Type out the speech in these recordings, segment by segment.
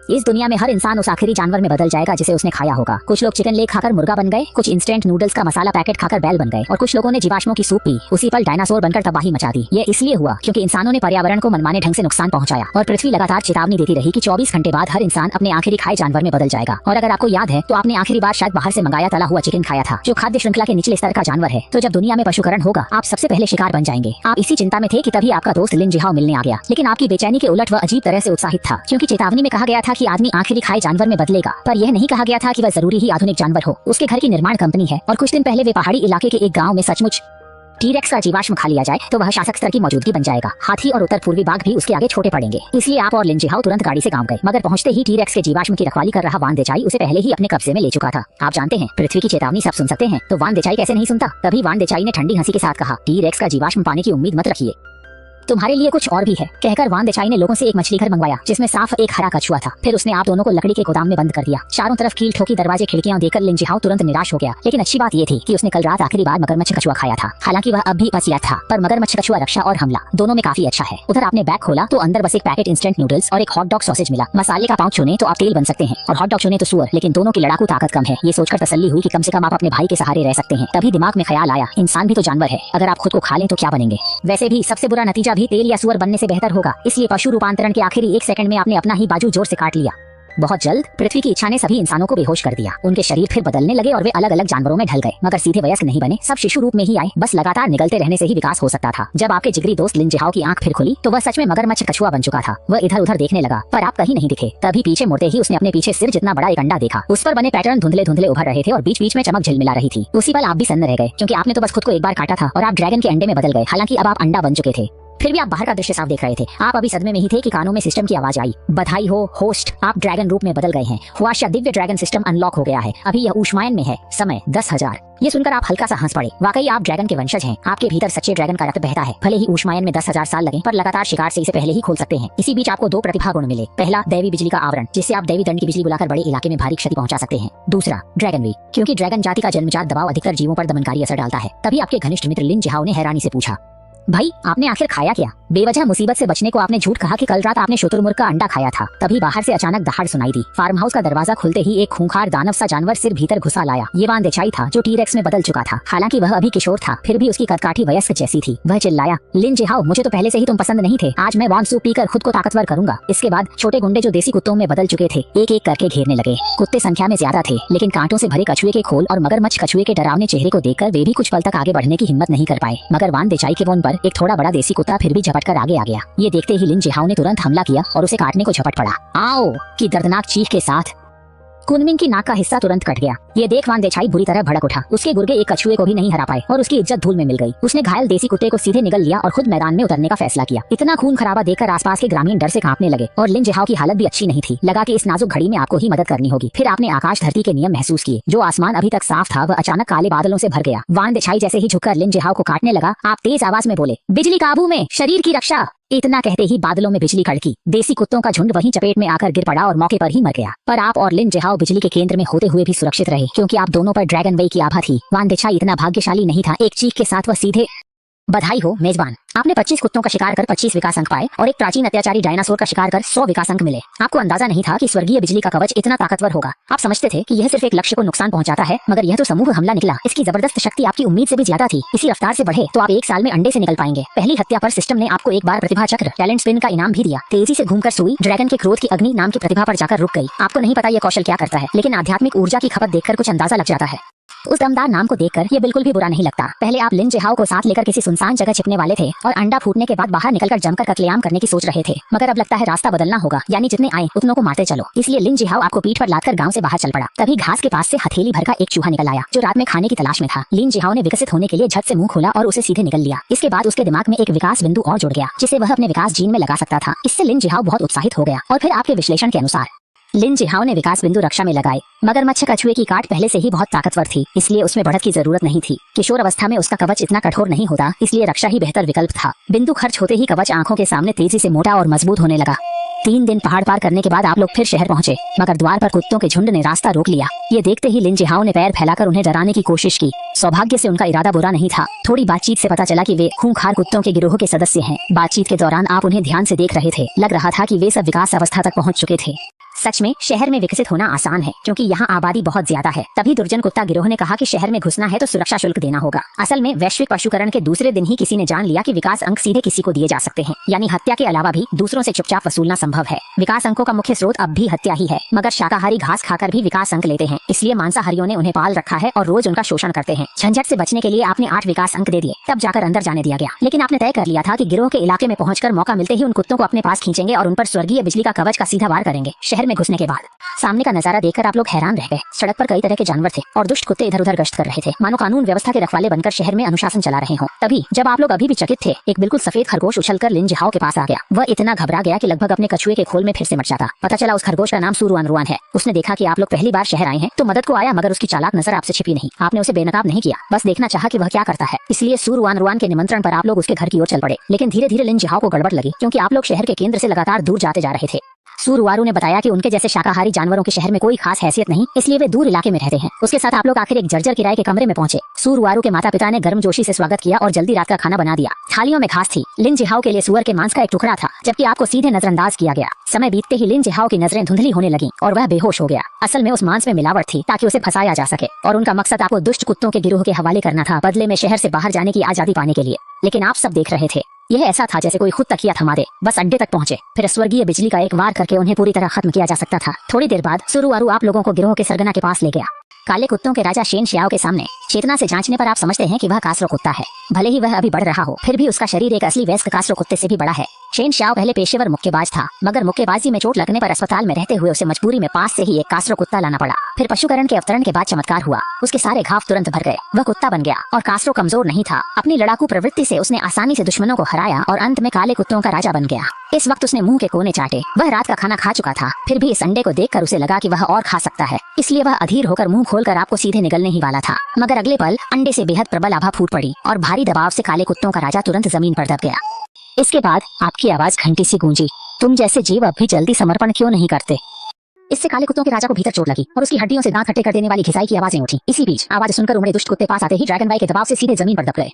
इस दुनिया में हर इंसान उस आखिरी जानवर में बदल जाएगा जिसे उसने खाया होगा। कुछ लोग चिकन लेग खाकर मुर्गा बन गए, कुछ इंस्टेंट नूडल्स का मसाला पैकेट खाकर बैल बन गए और कुछ लोगों ने जीवाश्मों की सूप पी, उसी पल डायनासोर बनकर तबाही मचा दी। ये इसलिए हुआ क्योंकि इंसानों ने पर्यावरण को मनमाने ढंग से नुकसान पहुंचाया और पृथ्वी लगातार चेतावनी देती रही कि 24 घंटे बाद हर इंसान अपने आखिरी खाए जानवर में बदल जाएगा। और अगर आपको याद है तो आपने आखिरी बार शायद बाहर से मंगाया तला हुआ चिकन खाया था, जो खाद्य श्रृंखला के निचले स्तर का जानवर है। तो जब दुनिया में पशुकरण होगा, आप सबसे पहले शिकार बन जाएंगे। आप इसी चिंता में थे कि तभी आपका दोस्त लिन जिहाओ मिलने आ गया। लेकिन आपकी बेचैनी के उलट वह अजीब तरह से उत्साहित था, क्योंकि चेतावनी में कहा गया था कि आदमी आखिरी खाए जानवर में बदलेगा, पर यह नहीं कहा गया था कि वह जरूरी ही आधुनिक जानवर हो। उसके घर की निर्माण कंपनी है और कुछ दिन पहले वे पहाड़ी इलाके के एक गाँव में सचमुच टी-रेक्स का जीवाश्म खा लिया जाए तो वह शासक स्तर की मौजूदगी बन जाएगा। हाथी और उत्तर पूर्वी बाघ भी उसके आगे छोटे पड़ेंगे। इसलिए आप और लिन जिहाओ तुरंत गाड़ी से गांव गए, मगर पहुंचते ही टी-रेक्स के जीवाश्म की रखवाली कर रहा वान देचाई उसे पहले ही अपने कब्जे में ले चुका था। आप जानते हैं, पृथ्वी की चेतावनी सब सुन सकते हैं, तो वान देचाई कैसे नहीं सुनता। तभी वान देचाई ने ठंडी हंसी के साथ कहा, टी-रेक्स का जीवाश्म पाने की उम्मीद मत रखिए, तुम्हारे लिए कुछ और भी है। कहकर वान देचाई ने लोगों से एक मछली घर मंगवाया जिसमें साफ एक हरा कछुआ था। फिर उसने आप दोनों को लकड़ी के गोदाम में बंद कर दिया। चारों तरफ कील ठोकी दरवाजे खिड़कियां देखकर लिन जिहाओ तुरंत निराश हो गया। लेकिन अच्छी बात ये थी कि उसने कल रात आखिरी बार मगरमच्छ कछुआ खाया था। हालांकि वह अब भी पसीला था, पर मगरमच्छ कछुआ रक्षा और हमला दोनों में काफी अच्छा है। उधर आपने बैग खोला तो अंदर बस एक पैकेट इंस्टेंट नूडल्स और एक हॉट डॉग सॉसेज मिला। मसाले का पाँव चुने तो आप तेल बन सकते हैं और हॉट डॉग चुने तो सुअर, लेकिन दोनों की लड़ाकू ताकत कम है। ये सोचकर तसल्ली हुई कि कम से कम आप अपने भाई के सहारे रह सकते हैं। तभी दिमाग में ख्याल आया, इंसान भी तो जानवर है, अगर आप खुद को खा लें तो क्या बनेंगे। वैसे भी सबसे बुरा नतीजा भी तेल या सुअर बनने से बेहतर होगा। इसलिए पशु रूपांतरण के आखिरी 1 सेकंड में आपने अपना ही बाजू जोर से काट लिया। बहुत जल्द पृथ्वी की इच्छा ने सभी इंसानों को बेहोश कर दिया। उनके शरीर फिर बदलने लगे और वे अलग अलग जानवरों में ढल गए, मगर सीधे वयस्क नहीं बने। सब शिशु रूप में ही आए, बस लगातार निगलते रहने से ही विकास हो सकता था। जब आपके जिगरी दोस्त लिन जिहाओ की आंख फिर खुली तो वह सच में मगरमच्छ कछुआ बन चुका था। वह इधर उधर देखने लगा, पर आप कहीं नहीं दिखे। तभी पीछे मुड़ते ही उसने अपने पीछे सिर जितना बड़ा एक अंडा देखा। उस पर बने पैटर्न धुंधले धुंधले उभर रहे थे और बीच बीच में चमक झिलमिला रही थी। उसी पल आप भी सन्न रह गए, क्योंकि आपने तो बस खुद को एक बार काटा था और आप ड्रैगन के अंडे में बदल गए। हालांकि अब आप अंडा बन चुके थे, फिर भी आप बाहर का दृश्य साफ देख रहे थे। आप अभी सदमे में ही थे कि कानों में सिस्टम की आवाज आई, बधाई हो होस्ट, आप ड्रैगन रूप में बदल गए हैं। हुआशा दिव्य ड्रैगन सिस्टम अनलॉक हो गया है। अभी यह ऊष्मायन में है। समय 10,000। ये सुनकर आप हल्का सा हंस पड़े। वाकई आप ड्रैगन के वंशज हैं। आपके भीतर सच्चे ड्रैगन का रक्त बहता है। भले ही ऊष्मायन में 10,000 साल लगे, पर लगातार शिकार से इसे पहले ही खोल सकते हैं। इसी बीच आपको 2 प्रतिभा गुण मिले। पहला, दैवी बिजली का आवरण, जिससे आप दैवी दंड की बिजली बुलाकर बड़े इलाके में भारी क्षति पहुंचा सकते हैं। दूसरा, ड्रैगनरी, क्योंकि ड्रैगन जाति का जन्मजात दबाव अधिकतर जीवों पर दमनकारी असर डालता है। तभी आपके घनिष्ठ मित्र लिन जिहाओ ने हैरानी से पूछा, भाई आपने आखिर खाया क्या? बेवजह मुसीबत से बचने को आपने झूठ कहा कि कल रात आपने शुतुरमुर्ग का अंडा खाया था। तभी बाहर से अचानक दहाड़ सुनाई दी। फार्म हाउस का दरवाजा खुलते ही एक खूंखार दानव सा जानवर सिर भीतर घुसा लाया। ये वान देचाई था, जो टी-रेक्स में बदल चुका था। हालांकि वह अभी किशोर था, फिर भी उसकी कदकाठी वयस्क जैसी थी। वह चिल्लाया, लिन जिहाओ, मुझे तो पहले से ही तुम पसंद नहीं थे। आज मैं वान सूप पीकर खुद को ताकतवर करूंगा। इसके बाद छोटे गुंडे जो देसी कुत्तों में बदल चुके थे, एक एक करके घेरने लगे। कुत्ते संख्या में ज्यादा थे, लेकिन कांटों से भरे कछुए के खोल और मगरमच्छ कछुए के डरावने चेहरे को देखकर वे भी कुछ पल तक आगे बढ़ने की हिम्मत नहीं कर पाए। मगर वान देचाई के बोन पर एक थोड़ा बड़ा देसी कुत्ता फिर भी झपट कर आगे आ गया। ये देखते ही लिन जिहाओ ने तुरंत हमला किया और उसे काटने को झपट पड़ा। आओ की दर्दनाक चीख के साथ कुनमिंग की नाक का हिस्सा तुरंत कट गया। ये देख वान देचाई बुरी तरह भड़क उठा। उसके गुर्गे एक कछुए को भी नहीं हरा पाए और उसकी इज्जत धूल में मिल गई। उसने घायल देसी कुत्ते को सीधे निगल लिया और खुद मैदान में उतरने का फैसला किया। इतना खून खराबा देखकर आसपास के ग्रामीण डर से कांपने लगे और लिन जिहाओ की हालत भी अच्छी नहीं थी। लगा कि इस नाजुक घड़ी में आपको ही मदद करनी होगी। फिर आपने आकाश धरती के नियम महसूस किए। जो आसमान अभी तक साफ था, वह अचानक काले बादलों से भर गया। वान देचाई जैसे ही झुककर लिन जिहाओ को काटने लगा, आप तेज आवाज में बोले, बिजली काबू में, शरीर की रक्षा। इतना कहते ही बादलों में बिजली कड़की। देसी कुत्तों का झुंड वहीं चपेट में आकर गिर पड़ा और मौके पर ही मर गया। पर आप और लिन जिहाओ बिजली के केंद्र में होते हुए भी सुरक्षित रहे, क्योंकि आप दोनों पर ड्रैगन वे की आभा थी। वान देचाई इतना भाग्यशाली नहीं था। एक चीख के साथ वह सीधे, बधाई हो मेजबान, आपने 25 कुत्तों का शिकार कर 25 विकास अंक पाए और एक प्राचीन अत्याचारी डायनासोर का शिकार कर 100 विकास अंक मिले। आपको अंदाजा नहीं था कि स्वर्गीय बिजली का कवच इतना ताकतवर होगा। आप समझते थे कि यह सिर्फ एक लक्ष्य को नुकसान पहुंचाता है, मगर यह तो समूह हमला निकला। इसकी जबरदस्त शक्ति आपकी उम्मीद से भी ज्यादा थी। इसी रफ्तार से बढ़े तो आप 1 साल में अंडे से निकल पाएंगे। पहली हत्या पर सिस्टम ने आपको एक बार प्रतिभा चक्र, टैलेंट स्पिन का इनाम भी दिया। तेजी से घूमकर सुई ड्रैगन के क्रोध की अग्नि नाम की प्रतिभा पर जाकर रुक गई। आपको नहीं पता यह कौशल क्या करता है, लेकिन आध्यात्मिक ऊर्जा की खपत देखकर कुछ अंदाजा लग जाता है। उस दमदार नाम को देखकर ये बिल्कुल भी बुरा नहीं लगता। पहले आप लिन जिहाओ को साथ लेकर किसी सुनसान जगह छिपने वाले थे और अंडा फूटने के बाद बाहर निकलकर जमकर कत्लेआम करने की सोच रहे थे, मगर अब लगता है रास्ता बदलना होगा, यानी जितने आए उतनों को मारते चलो। इसलिए लिन जिहाओ आपको पीठ पर लादकर गांव से बाहर चल पड़ा। तभी घास के पास से हथेली भर का एक चूहा निकल आया, जो रात में खाने की तलाश में था। लिन जिहाओ ने विकसित होने के लिए झट से मुंह खोला और उसे सीधे निगल लिया। इसके बाद उसके दिमाग में एक विकास बिंदु और जुड़ गया, जिसे वह अपने विकास जीन में लगा सकता था। इससे लिन जिहाओ बहुत उत्साहित हो गया और फिर आपके विश्लेषण के अनुसार लिन जिहाओ ने विकास बिंदु रक्षा में लगाए। मगरमच्छ कछुए की काट पहले से ही बहुत ताकतवर थी, इसलिए उसमें बढ़त की जरूरत नहीं थी। किशोर अवस्था में उसका कवच इतना कठोर नहीं होता, इसलिए रक्षा ही बेहतर विकल्प था। बिंदु खर्च होते ही कवच आंखों के सामने तेजी से मोटा और मजबूत होने लगा। 3 दिन पहाड़ पार करने के बाद आप लोग फिर शहर पहुंचे, मगर द्वार पर कुत्तों के झुंड ने रास्ता रोक लिया। ये देखते ही लिन जिहाओ ने पैर फैलाकर उन्हें डराने की कोशिश की। सौभाग्य से उनका इरादा बुरा नहीं था। थोड़ी बातचीत से पता चला कि वे खूंखार कुत्तों के गिरोह के सदस्य हैं। बातचीत के दौरान आप उन्हें ध्यान से देख रहे थे। लग रहा था कि वे सब विकास अवस्था तक पहुंच चुके थे। सच में शहर में विकसित होना आसान है क्योंकि यहाँ आबादी बहुत ज्यादा है। तभी दुर्जन कुत्ता गिरोह ने कहा कि शहर में घुसना है तो सुरक्षा शुल्क देना होगा। असल में वैश्विक पशुकरण के दूसरे दिन ही किसी ने जान लिया कि विकास अंक सीधे किसी को दिए जा सकते हैं, यानी हत्या के अलावा भी दूसरों से चुपचाप वसूलना संभव है। विकास अंकों का मुख्य स्रोत अब भी हत्या ही है, मगर शाकाहारी घास खाकर भी विकास अंक लेते हैं। इसलिए मांसाहारियों ने उन्हें पाल रखा है और रोज उनका शोषण करते हैं। झंझट से बचने के लिए आपने 8 विकास अंक दे दिए, तब जाकर अंदर जाने दिया गया। लेकिन आपने तय कर लिया था कि गिरोह के इलाके में पहुंचकर मौका मिलते ही उन कुत्तों को अपने पास खींचेंगे और उन पर स्वर्गीय बिजली का कवच का सीधा वार करेंगे। शहर में घुसने के बाद सामने का नजारा देखकर आप लोग हैरान रह गए। सड़क पर कई तरह के जानवर थे और दुष्ट कुत्ते इधर उधर गश्त कर रहे थे, मानो कानून व्यवस्था के रखवाले बनकर शहर में अनुशासन चला रहे हों। तभी जब आप लोग अभी भी चकित थे, एक बिल्कुल सफेद खरगोश उछलकर लिन जिहाओ के पास आ गया। वह इतना घबरा गया कि लगभग अपने कछुए के खोल में फिर से मट जाता। पता चला उस खरगोश का नाम सुरुआन रुआन है। उसने देखा कि आप लोग पहली बार शहर आए हैं तो मदद को आया, मगर उसकी चालाक नजर आपसे छिपी नहीं। आपने उसे बेनकाब नहीं किया, बस देखना चाहा कि वह क्या करता है। इसलिए सुरुआन रुआन के निमंत्रण पर आप लोग उसके घर की ओर चल पड़े। लेकिन धीरे धीरे लिन जिहाओ को गड़बड़ लगी क्योंकि आप लोग शहर के केंद्र से लगातार दूर जाते जा रहे थे। सूरवारू ने बताया कि उनके जैसे शाकाहारी जानवरों के शहर में कोई खास हैसियत नहीं, इसलिए वे दूर इलाके में रहते हैं। उसके साथ आप लोग आखिर एक जर्जर किराए के कमरे में पहुंचे। सूरवारू के माता पिता ने गर्मजोशी से स्वागत किया और जल्दी रात का खाना बना दिया। थालियों में घास थी। लिन जिहाओ के लिए सुअर के मांस का एक टुकड़ा था, जबकि आपको सीधे नजरअंदाज किया गया। समय बीतते ही लिन जिहाओ की नजरें धुंधली होने लगी और वह बेहोश हो गया। असल में उस मांस में मिलावट थी ताकि उसे फंसाया जा सके और उनका मकसद आपको दुष्ट कुत्तों के गिरोह के हवाले करना था, बदले में शहर से बाहर जाने की आजादी पाने के लिए। लेकिन आप सब देख रहे थे, यह ऐसा था जैसे कोई खुद तकिया थमा दे। बस अड्डे तक पहुंचे, फिर स्वर्गीय बिजली का एक वार करके उन्हें पूरी तरह खत्म किया जा सकता था। थोड़ी देर बाद सुरुवारू आप लोगों को गिरोह के सरगना के पास ले गया। काले कुत्तों के राजा शेन शियाओ के सामने चेतना से जांचने पर आप समझते हैं कि वह कास्रो कुत्ता है। भले ही वह अभी बढ़ रहा हो, फिर भी उसका शरीर एक असली वयस्क कास्रो कुत्ते से भी बड़ा है। शेन शियाओ पहले पेशेवर मुक्केबाज था, मगर मुक्केबाजी में चोट लगने पर अस्पताल में रहते हुए उसे मजबूरी में पास से ही एक कास्रो कुत्ता लाना पड़ा। फिर पशुकरण के अवतरण के बाद चमत्कार हुआ, उसके सारे घाव तुरंत भर गए। वह कुत्ता बन गया और कास्रो कमजोर नहीं था। अपनी लड़ाकू प्रवृत्ति से उसने आसानी से दुश्मनों को हराया और अंत में काले कुत्तों का राजा बन गया। इस वक्त उसने मुंह के कोने चाटे। वह रात का खाना खा चुका था, फिर भी इस अंडे को देखकर उसे लगा कि वह और खा सकता है, इसलिए वह अधीर होकर मुंह खोलकर आपको सीधे निगलने ही वाला था। मगर अगले पल अंडे से बेहद प्रबल आभा फूट पड़ी और भारी दबाव से काले कुत्तों का राजा तुरंत जमीन पर दब गया। इसके बाद आपकी आवाज घंटी सी गूंजी, तुम जैसे जीव अब भी जल्दी समर्पण क्यों नहीं करते। इससे काले कुत्तों के राजा को भीतर चोट लगी और उसकी हड्डियों से दांत खट्टे कर देने वाली घिसाई की आवाजें उठी। इसी बीच आवाज सुनकर उमड़े दुष्ट कुत्ते पास आते ही ड्रैगन बाई के दबाव से सीधे जमीन पर दब गए।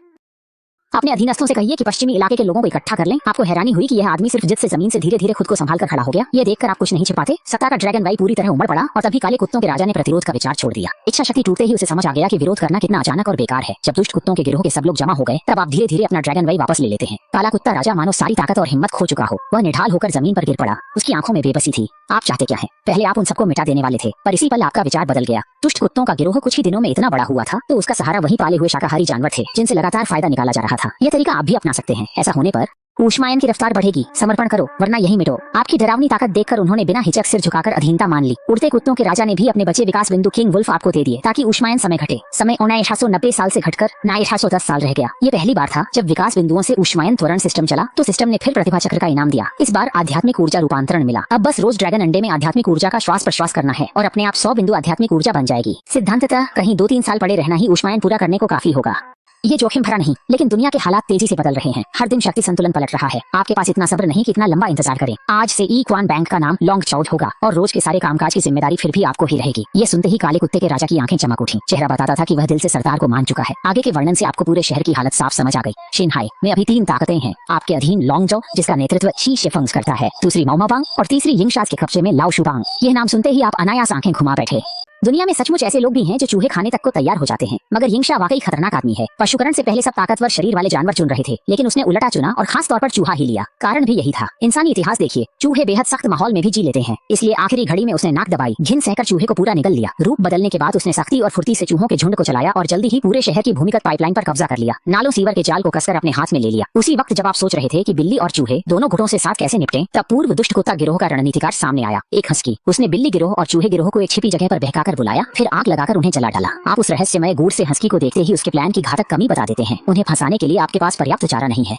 अपने अधीनस्थों से कहिए कि पश्चिमी इलाके के लोगों को इकट्ठा कर लें। आपको हैरानी हुई कि यह आदमी सिर्फ जिद से जमीन से धीरे धीरे खुद को संभाल कर खड़ा हो गया। ये देखकर आप कुछ नहीं छिपाते। सत्ता का ड्रैगन बाई पूरी तरह उमड़ पड़ा और तभी काले कुत्तों के राजा ने प्रतिरोध का विचार छोड़ दिया। इच्छा शक्ति टूटते ही उसे समझ आ गया कि विरोध करना कितना अचानक और बेकार है। जब दुष्ट कुत्तों के गिरोह के सब लोग जमा हो गए, तब आप धीरे धीरे अपना ड्रैगन बाई वापस ले लेते हैं। काला कुत्ता राजा मानो सारी ताकत और हिम्मत खो चुका हो। वह निढाल होकर जमीन पर गिर पड़ा। उसकी आंखों में बेबसी थी। आप चाहते क्या है? पहले आप उन सबको मिटा देने वाले थे, पर इसी पल आपका विचार बदल गया। दुष्ट कुत्तों का गिरोह कुछ ही दिनों में इतना बड़ा हुआ था तो उसका सहारा वही पाले हुए शाकाहारी जानवर थे, जिनसे लगातार फायदा निकाला जा रहा था। यह तरीका आप भी अपना सकते हैं। ऐसा होने पर ऊष्मायन की रफ्तार बढ़ेगी। समर्पण करो वरना यही मिटो। आपकी डरावनी ताकत देखकर उन्होंने बिना हिचक सिर झुकाकर अधीनता मान ली। उड़ते कुत्तों के राजा ने भी अपने बचे विकास बिंदु किंग वुल्फ आपको दे दिए ताकि ऊष्मायन समय घटे। समय 1990 साल से घटकर 1910 साल रह गया। ये पहली बार था जब विकास बिंदुओं से ऊष्मायन त्वरण सिस्टम चला तो सिस्टम ने फिर प्रतिभा चक्र का इनाम दिया। इस बार आध्यात्मिक ऊर्जा रूपांतरण मिला। अब बस रोज ड्रैगन अंडे में आध्यात्मिक ऊर्जा का श्वास प्रश्वास करना है और अपने आप 100 बिंदु आध्यात्मिक ऊर्जा बन जाएगी। सिद्धांततः कहीं 2-3 साल पड़े रहना ही ऊष्मायन पूरा करने को काफी होगा। ये जोखिम भरा नहीं, लेकिन दुनिया के हालात तेजी से बदल रहे हैं। हर दिन शक्ति संतुलन पलट रहा है। आपके पास इतना सब्र नहीं कि इतना लंबा इंतजार करें। आज से ई क्वान बैंक का नाम लॉन्ग चाउड होगा और रोज के सारे कामकाज की जिम्मेदारी फिर भी आपको ही रहेगी। ये सुनते ही काले कुत्ते के राजा की आंखें चमक उठी। चेहरा बताता था कि वह दिल से सरदार को मान चुका है। आगे के वर्णन से आपको पूरे शहर की हालत साफ समझ आ गई। शिनहाई में अभी 3 ताकतें हैं आपके अधीन। लॉन्ग जो जिसका नेतृत्व शी शेफंग्स करता है, दूसरी माओमाबांग और तीसरी यिंगशास के कब्जे में लाओ शुबांग। ये नाम सुनते ही आप अनायास आंखें घुमा बैठे। दुनिया में सचमुच ऐसे लोग भी हैं जो चूहे खाने तक को तैयार हो जाते हैं, मगर यिंगशा वाकई खतरनाक आदमी है। पशुकरण से पहले सब ताकतवर शरीर वाले जानवर चुन रहे थे, लेकिन उसने उलटा चुना और खास तौर पर चूहा ही लिया। कारण भी यही था। इंसानी इतिहास देखिए, चूहे बेहद सख्त माहौल में भी जी लेते हैं, इसलिए आखिरी घड़ी में उसने नाक दबाई, घिन सहकर चूहे को पूरा निगल लिया। रूप बदलने के बाद उसने सख्ती और फुर्ती से चूहों के झुंड को चलाया और जल्दी ही पूरे शहर की भूमिगत पाइपलाइन पर कब्जा कर लिया। नालों सीवर के जाल को कसकर अपने हाथ में ले लिया। उसी वक्त जब आप सोच रहे थे कि बिल्ली और चूहे दोनों गुटों से साथ कैसे निपटे, तब पूर्व दुष्ट कुत्ता गिरोह का रणनीतिकार सामने आया। एक हंसकी उसने बिल्ली गिरोह और चूहे गिरोह को एक छिपी जगह पर बहकाकर बुलाया, फिर आग लगाकर उन्हें जला डाला। आप उस रहस्यमय गूढ़ से हंसकी को देखते ही उसके प्लान की घातक कमी बता देते हैं। उन्हें फंसाने के लिए आपके पास पर्याप्त चारा नहीं है।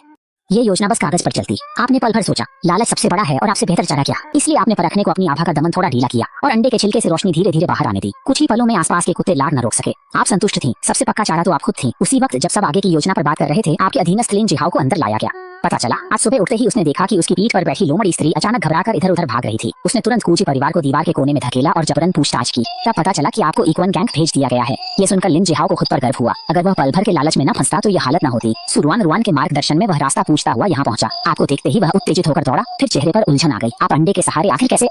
ये योजना बस कागज पर चलती। आपने पल भर सोचा, लालच सबसे बड़ा है और आपसे बेहतर चारा क्या, इसलिए आपने परखने को अपनी आभा का दमन थोड़ा ढीला किया और अंडे के छिलके से रोशनी धीरे धीरे बाहर आने दी। कुछ ही पलों में आसपास के कुत्ते लार न रोक सके। आप संतुष्ट थी। सबसे पक्का चारा तो आप खुद थी। उसी वक्त जब सब आगे की योजना पर बात कर रहे थे, आपके अधीनस्थ लिन जिहाओ को अंदर लाया गया। पता चला आज सुबह उठते ही उसने देखा कि उसकी पीठ पर बैठी लोमड़ी स्त्री अचानक घबराकर इधर उधर भाग रही थी। उसने तुरंत कूची परिवार को दीवार के कोने में धकेला और जबरन पूछताछ की। तब पता चला कि आपको इक्वन गैंग भेज दिया गया है। ये सुनकर लिन जिहाओ को खुद पर गर्व हुआ। अगर वह पल भर के लालच में न फंसता तो यह हालत न होती। सुरुआन रुआन के मार्गदर्शन में वह रास्ता पूछता हुआ यहाँ पहुंचा। आपको देखते ही वह उत्तेजित होकर दौड़ा, फिर चेहरे पर उलझन आ गई। आप अंडे के सहारे आखिर कैसे?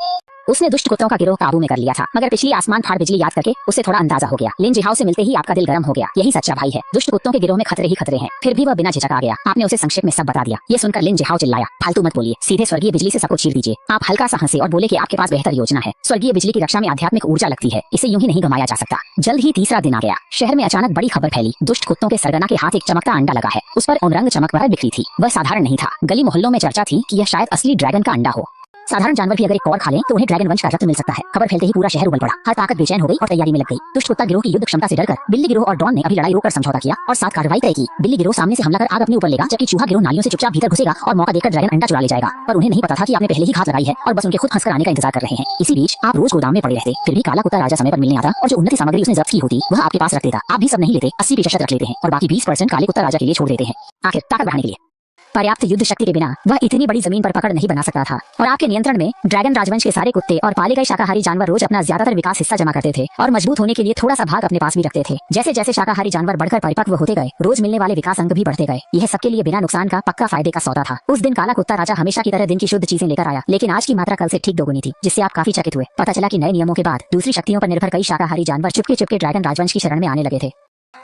उसने दुष्ट कुत्तों का गिरोह काबू में कर लिया था, मगर पिछली आसमान फाड़ बिजली याद करके उसे थोड़ा अंदाजा हो गया। लिन जिहाओ से मिलते ही आपका दिल गर्म हो गया। यही सच्चा भाई है। दुष्ट कुत्तों के गिरोह में खतरे ही खतरे हैं। फिर भी वह बिना झिझक आ गया। आपने उसे संक्षेप में सब बता दिया। ये सुनकर लिन जिहाओ चिल्लाया, फालतू मत बोलिए, सीधे स्वर्गीय बिजली से सबको चीर दीजिए। आप हल्का सा हंसे और बोले कि आपके पास बेहतर योजना है। स्वर्गीय बिजली की रक्षा में आध्यात्मिक ऊर्जा लगती है, इसे यूं ही नहीं घुमाया जा सकता। जल्द ही तीसरा दिन आ गया। शहर में अचानक बड़ी खबर फैली। दुष्ट कुत्तों के सरगना के हाथ एक चमकता अंडा लगा है। उस पर उमरंग चमक भर बिखरी थी। वह साधारण नहीं था। गली मोहल्लों में चर्चा थी कि यह शायद असली ड्रैगन का अंडा हो। साधारण जानवर भी अगर एक और खा लें तो उन्हें ड्रैगन वंश का रत्न मिल सकता है। खबर फैलते ही पूरा शहर उबल पड़ा। हर ताकत बेचैन हो गई और तैयारी में लग गई। दुष्ट कुत्ता गिरोह की युद्ध क्षमता से डरकर बिल्ली गिरोह और डॉन ने अभी लड़ाई रोककर समझौता किया और साथ कार्रवाई तय की। बिल्ली गिरोह सामने से हमला कर आग अपने ऊपर लेगा, जबकि चूहा गिरोह नालियों से चुपचाप भीतर घुसेगा और मौका देखकर ड्रैगन अंडा चुरा ले जाएगा। पर उन्हें नहीं पता था कि आपने पहले ही घात लगाई है और बस उनके खुद हंसकर आने का इंतजार कर रहे हैं। इसी बीच आप रोज गोदाम में पड़े रहते, फिर भी काला कुत्ता राजा समय पर मिलने आता और जो उन्नति सामग्री उसने जब्त की होती वह आपके पास रख देता। आप भी सब नहीं लेते, 80% रख लेते हैं और बाकी 20% काले कुत्ता राजा के लिए छोड़ देते हैं। आखिर ताकत बढ़ाने के लिए पर्याप्त युद्ध शक्ति के बिना वह इतनी बड़ी जमीन पर पकड़ नहीं बना सकता था। और आपके नियंत्रण में ड्रैगन राजवंश के सारे कुत्ते और पाले गए शाकाहारी जानवर रोज अपना ज्यादातर विकास हिस्सा जमा करते थे और मजबूत होने के लिए थोड़ा सा भाग अपने पास भी रखते थे। जैसे जैसे शाकाहारी जानवर बढ़कर परिपक्व होते गए, रोज मिलने वाले विकास अंग भी बढ़ते गए। यह सबके लिए बिना नुकसान का पक्का फायदे का सौदा था। उस दिन काला कुत्ता राजा हमेशा की तरह दिन की शुद्ध चीजें लेकर आया, लेकिन आज की मात्रा कल से ठीक दोगुनी थी, जिससे आप काफी चकित हुए। पता चला कि नए नियमों के बाद दूसरी शक्तियों पर निर्भर कई शाकाहारी जानवर चुपके चुपके ड्रैगन राजवंश की शरण में आने लगे थे।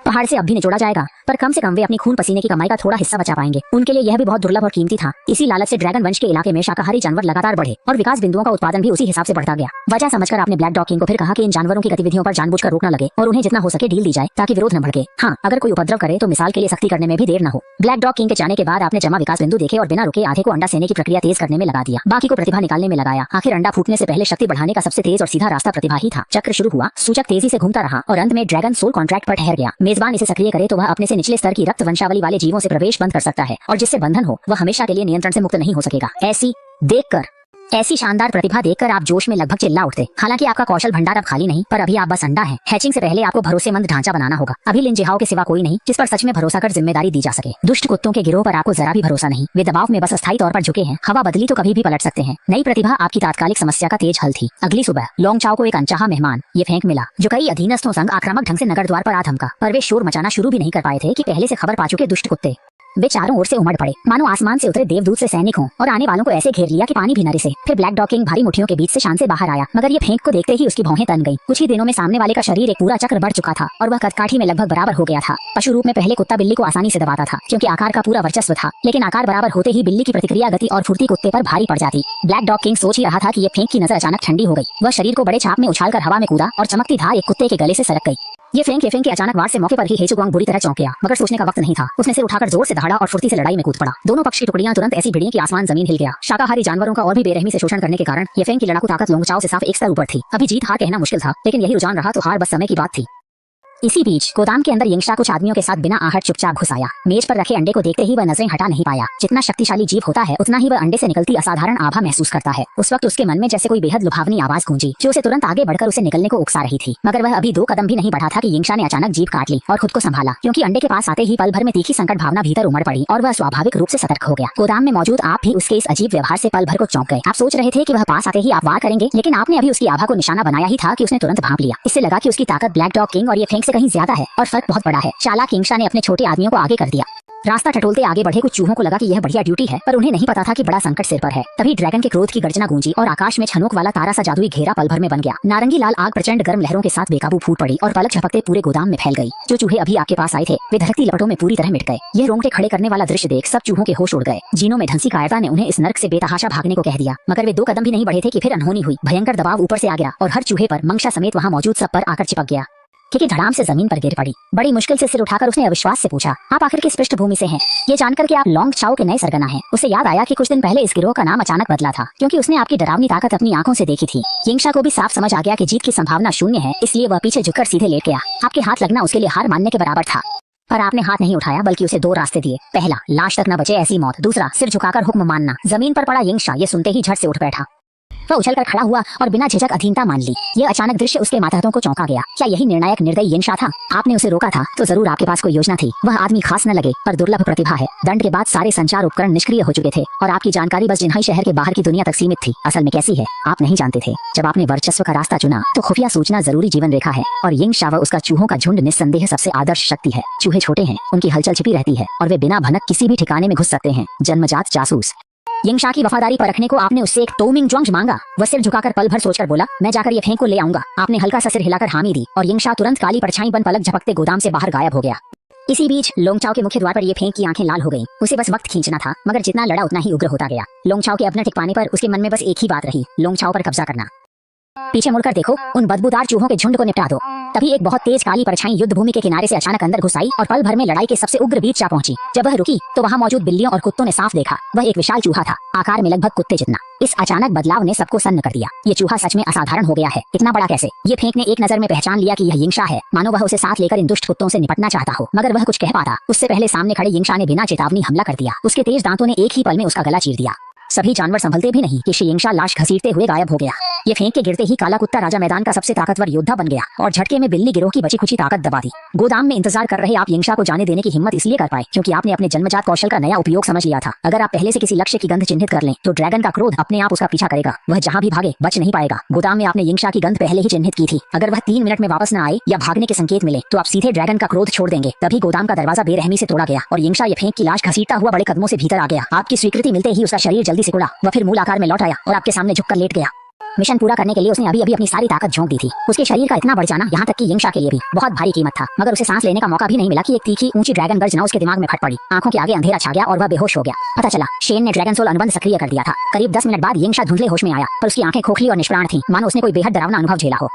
पहाड़ से अब भी निचोड़ा जाएगा, पर कम से कम वे अपनी खून पसीने की कमाई का थोड़ा हिस्सा बचा पाएंगे। उनके लिए यह भी बहुत दुर्लभ और कीमती था। इसी लालच से ड्रैगन वंश के इलाके में शाकाहारी जानवर लगातार बढ़े और विकास बिंदुओं का उत्पादन भी उसी हिसाब से बढ़ता गया। वजह समझकर आपने ब्लैक डॉग किंग को फिर कहा कि इन जानवरों की गतिविधियों पर जानबूझकर रोकना लगे और उन्हें जितना हो सके ढील दी जाए ताकि विरोध न भड़के। हाँ, अगर कोई उपद्रव करे तो मिसाल के लिए सख्ती करने में भी देर न हो। ब्लैक डॉग किंग के जाने के बाद आपने जमा विकास बिंदु देखे और बिना रुके आधे को अंडा सेने की प्रक्रिया तेज करने में लगा दिया, बाकी को प्रतिभा निकालने में लगाया। आखिर अंडा फूटने से पहले शक्ति बढ़ाने का सबसे तेज और सीधा रास्ता प्रतिभा ही था। चक्र शुरू हुआ, सूचक तेजी से घूमता रहा और अंत में ड्रैगन सोल कॉन्ट्रैक्ट पर ठहर गया। मेजबान इसे सक्रिय करे तो वह अपने से निचले स्तर की रक्त वंशावली वाले जीवों से प्रवेश बंद कर सकता है और जिससे बंधन हो वह हमेशा के लिए नियंत्रण से मुक्त नहीं हो सकेगा। ऐसी शानदार प्रतिभा देखकर आप जोश में लगभग चिल्ला उठते। हालांकि आपका कौशल भंडार अब खाली नहीं, पर अभी आप बस अंडा है। हैचिंग से पहले आपको भरोसेमंद ढांचा बनाना होगा। अभी लिन जिहाओ के सिवा कोई नहीं जिस पर सच में भरोसा कर जिम्मेदारी दी जा सके। दुष्ट कुत्तों के गिरोह पर आपको जरा भी भरोसा नहीं। वे दबाव में बस अस्थायी तौर पर झुके हैं। हवा बदली तो कभी भी पलट सकते हैं। नई प्रतिभा आपकी तात्कालिक समस्या का तेज हल थी। अगली सुबह लोंग चाओ को एक अनचाहा मेहमान ये फेंक मिला, जो कई अधीनस्थों संग आक्रामक ढंग से नगर द्वार पर आ थमका। पर वे शोर मचाना शुरू भी नहीं कर पाए थे कि पहले से खबर पा चुके दुष्ट कुत्ते वे चारों ओर से उमड़ पड़े, मानो आसमान से उतरे देवदूत से सैनिक हों, और आने वालों को ऐसे घेर लिया कि पानी भी न रिसे। फिर ब्लैक डॉग किंग भारी मुठ्ठियों के बीच से शान से बाहर आया, मगर ये फेंक को देखते ही उसकी भौहें तन गईं। कुछ ही दिनों में सामने वाले का शरीर एक पूरा चक्र बढ़ चुका था और वह कदकाठी में लगभग बराबर हो गया था। पशु रूप में पहले कुत्ता बिल्ली को आसानी से दबाता था क्योंकि आकार का पूरा वर्चस्व था, लेकिन आकार बराबर होते ही बिल्ली की प्रतिक्रिया गति और फुर्ती कुत्ते पर भारी पड़ जाती। ब्लैक डॉग किंग सोच ही रहा था कि ये फेंक की नजर अचानक ठंडी हो गई। वह शरीर को बड़े छाप में उछालकर हवा में कूदा और चमकती धार एक कुत्ते के गले से सरक गई। ये फेंक के अचानक वार से मौके पर ही हेचुगोंग बुरी तरह चौंक गया, मगर सोचने का वक्त नहीं था। उसने सिर उठाकर जोर से दहाड़ा और फुर्ती से लड़ाई में कूद पड़ा। दोनों पक्ष की टुकड़ियां तुरंत ऐसी भिड़ी कि आसमान जमीन हिल गया। शाकाहारी जानवरों का और भी बेरहमी से शोषण करने के कारण ये फेंक की लड़ाकू ताकत लोंगचाओ से साफ एक स्तर ऊपर थी। अभी जीत हार कहना मुश्किल था, लेकिन यही रुझान रहा तो हार बस समय की बात थी। इसी बीच गोदाम के अंदर यिंगशा कुछ आदमियों के साथ बिना आहट चुपचाप घुस आया। मेज पर रखे अंडे को देखते ही वह नजरें हटा नहीं पाया। जितना शक्तिशाली जीव होता है उतना ही वह अंडे से निकलती असाधारण आभा महसूस करता है। उस वक्त उसके मन में जैसे कोई बेहद लुभावनी आवाज गूंजी, जो उसे तुरंत आगे बढ़कर उसे निकलने को उकसा रही थी। मगर वह अभी 2 कदम भी नहीं बढ़ा था कि यिंगशा ने अचानक जीभ काट ली और खुद को संभाला, क्योंकि अंडे के पास आते ही पल भर में तीखी संकट भावना भीतर उमड़ पड़ी और वह स्वाभाविक रूप से सतर्क हो गया। गोदाम में मौजूद आप भी उसके इस अजीब व्यवहार से पल भर को चौंक गए। आप सोच रहे थे कि वह पास आते ही आप वार करेंगे, लेकिन आपने अभी उसकी आभा को निशाना बनाया ही था कि उसने तुरंत भांप लिया। इससे लगा कि उसकी ताकत ब्लैक डॉग किंग और ये फेंक से कहीं ज्यादा है और फर्क बहुत बड़ा है। चालाक यिंगशा ने अपने छोटे आदमियों को आगे कर दिया। रास्ता टटोलते आगे बढ़े कुछ चूहों को लगा कि यह बढ़िया ड्यूटी है, पर उन्हें नहीं पता था कि बड़ा संकट सिर पर है। तभी ड्रैगन के क्रोध की गर्जना गूंजी और आकाश में छनोक वाला तारा सा जादुई घेरा पल भर में बन गया। नारंगी लाल आग प्रचंड गर्म लहरों के साथ बेकाबू फूट पड़ी और पलक झपकते पूरे गोदाम में फैल गई। जो चूहे अभी आपके पास आए थे वे धरती लपटों में पूरी तरह मिट गए। यह रोंगटे खड़े करने वाला दृश्य देख सब चूहों के होश उड़ गए। जीनों में धंसी कायरता ने उन्हें इस नर्क से बेतहाशा भागने को कह दिया, मगर वे 2 कदम भी नहीं बढ़े थे कि फिर अनहोनी हुई। भयंकर दबाव ऊपर से आ गिरा और हर चूहे पर मंगशा समेत वहाँ मौजूद सब पर आकर चिपक गया। कि धड़ाम से जमीन पर गिर पड़ी। बड़ी मुश्किल से सिर उठाकर उसने अविश्वास से पूछा, आप आखिर किस पृष्ठभूमि से हैं? ये जानकर कि आप लोंग चाओ के नए सरगना हैं, उसे याद आया कि कुछ दिन पहले इस गिरोह का नाम अचानक बदला था, क्योंकि उसने आपकी डरावनी ताकत अपनी आंखों से देखी थी। यिंगशा को भी साफ समझ आ गया कि जीत की संभावना शून्य है, इसलिए वह पीछे झुककर सीधे लेट गया। आपके हाथ लगना उसके लिए हार मानने के बराबर था। पर आपने हाथ नहीं उठाया, बल्कि उसे 2 रास्ते दिए। पहला, लाश तक न बचे ऐसी मौत। दूसरा, सिर झुकाकर हुक्म मानना। जमीन पर पड़ा यिंगशा ये सुनते ही झट से उठ बैठा। वह उछलकर खड़ा हुआ और बिना झिझक अधीनता मान ली। यह अचानक दृश्य उसके मातहतों को चौंका गया। क्या यही निर्णायक निर्दयी यिंशा था? आपने उसे रोका था तो जरूर आपके पास कोई योजना थी। वह आदमी खास न लगे पर दुर्लभ प्रतिभा है। दंड के बाद सारे संचार उपकरण निष्क्रिय हो चुके थे और आपकी जानकारी बस जिन्हाई शहर के बाहर की दुनिया तक सीमित थी। असल में कैसी है आप नहीं जानते थे। जब आपने वर्चस्व का रास्ता चुना तो खुफिया सूचना जरूरी जीवन रेखा है और यिंशा व उसका चूहों का झुंड निस्संदेह सबसे आदर्श शक्ति है। चूहे छोटे हैं, उनकी हलचल छिपी रहती है और वे बिना भनक किसी भी ठिकाने में घुस सकते हैं। जन्मजात जासूस। यिंशा की वफादारी परखने को आपने उससे एक टोमिंग जोंग मांगा। वह सिर झुकाकर पल भर सोचकर बोला, मैं जाकर ये फेंक को ले आऊंगा। आपने हल्का सा सिर हिलाकर हामी दी और यिंशा तुरंत काली परछाई बन पलक झपकते गोदाम से बाहर गायब हो गया। इसी बीच लोंगचाओ के मुख्य द्वार पर ये फेंक की आंखें लाल हो गईं। उसे बस वक्त खींचना था, मगर जितना लड़ा उतना ही उग्र होता गया। लोंगचाओ के अपने टिक पाने पर उसके मन में बस एक ही बात रही, लोंगचाओ पर कब्जा करना। पीछे मुड़कर देखो, उन बदबूदार चूहों के झुंड को निपटा दो। तभी एक बहुत तेज काली परछाई युद्ध भूमि के किनारे से अचानक अंदर घुस आई और पल भर में लड़ाई के सबसे उग्र बीच जा पहुंची। जब वह रुकी तो वहां मौजूद बिल्लियों और कुत्तों ने साफ देखा, वह एक विशाल चूहा था, आकार में लगभग कुत्ते जितना। इस अचानक बदलाव ने सबको सन्न कर दिया। ये चूहा सच में असाधारण हो गया है। इतना बड़ा कैसे? ये फेंक ने एक नजर में पहचान लिया कि यह यिंशा है, मानो वह उसे साथ लेकर इन दुष्ट कुत्तों से निपटना चाहता हो। मगर वह कुछ कह पाता उससे पहले सामने खड़े यिंशा ने बिना चेतावनी हमला कर दिया। उसके तेज दांतों ने एक ही पल में उसका गला चीर दिया। सभी जानवर संभलते भी नहीं कि यिंशा लाश घसीटते हुए गायब हो गया। ये फेंक के गिरते ही काला कुत्ता राजा मैदान का सबसे ताकतवर योद्धा बन गया और झटके में बिल्ली गिरोह की बची खुची ताकत दबा दी। गोदाम में इंतजार कर रहे आप यिंशा को जाने देने की हिम्मत इसलिए कर पाए क्योंकि आपने अपने जन्मजात कौशल का नया उपयोग समझ लिया था। अगर आप पहले से किसी लक्ष्य की गंध चिन्हित कर लें तो ड्रैगन का क्रोध अपने आप उसका पीछा करेगा। वह जहाँ भी भागे बच नहीं पाएगा। गोदाम में आपने यिंशा की गंध पहले ही चिन्हित की थी। अगर वह 3 मिनट में वापस न आए या भागने के संकेत मिले तो आप सीधे ड्रैगन का क्रोध छोड़ देंगे। तभी गोदाम का दरवाजा बेरहमी से तोड़ा गया और यिंशा ये फेंक की लाश घसीटता हुआ बड़े कदमों से भीतर आ गया। आपकी स्वीकृति मिलते ही उसका शरीर जल्दी सिकुड़ा। वह फिर मूल आकार में लौट आया और आपके सामने झुककर लेट गया। मिशन पूरा करने के लिए उसने अभी अभी अपनी सारी ताकत झोंक दी थी। उसके शरीर का इतना बढ़ जाना यहाँ तक कि यिंशा के लिए भी बहुत भारी कीमत था। मगर उसे सांस लेने का मौका भी नहीं मिला कि एक तीखी ऊंची ड्रैगन गर्जना उसके दिमाग में फट पड़ी। आंखों के आगे अंधेरा छा गया और वह बेहोश हो गया। पता चला शेन ने ड्रैगन सोल अनुबंध सक्रिय कर दिया था। करीब 10 मिनट बाद यिंशा धुंधले होश में आया पर उसकी आंखें खोखली और निष्प्राण थी, मानो उसने कोई बेहद डरावना अनुभव झेला हो।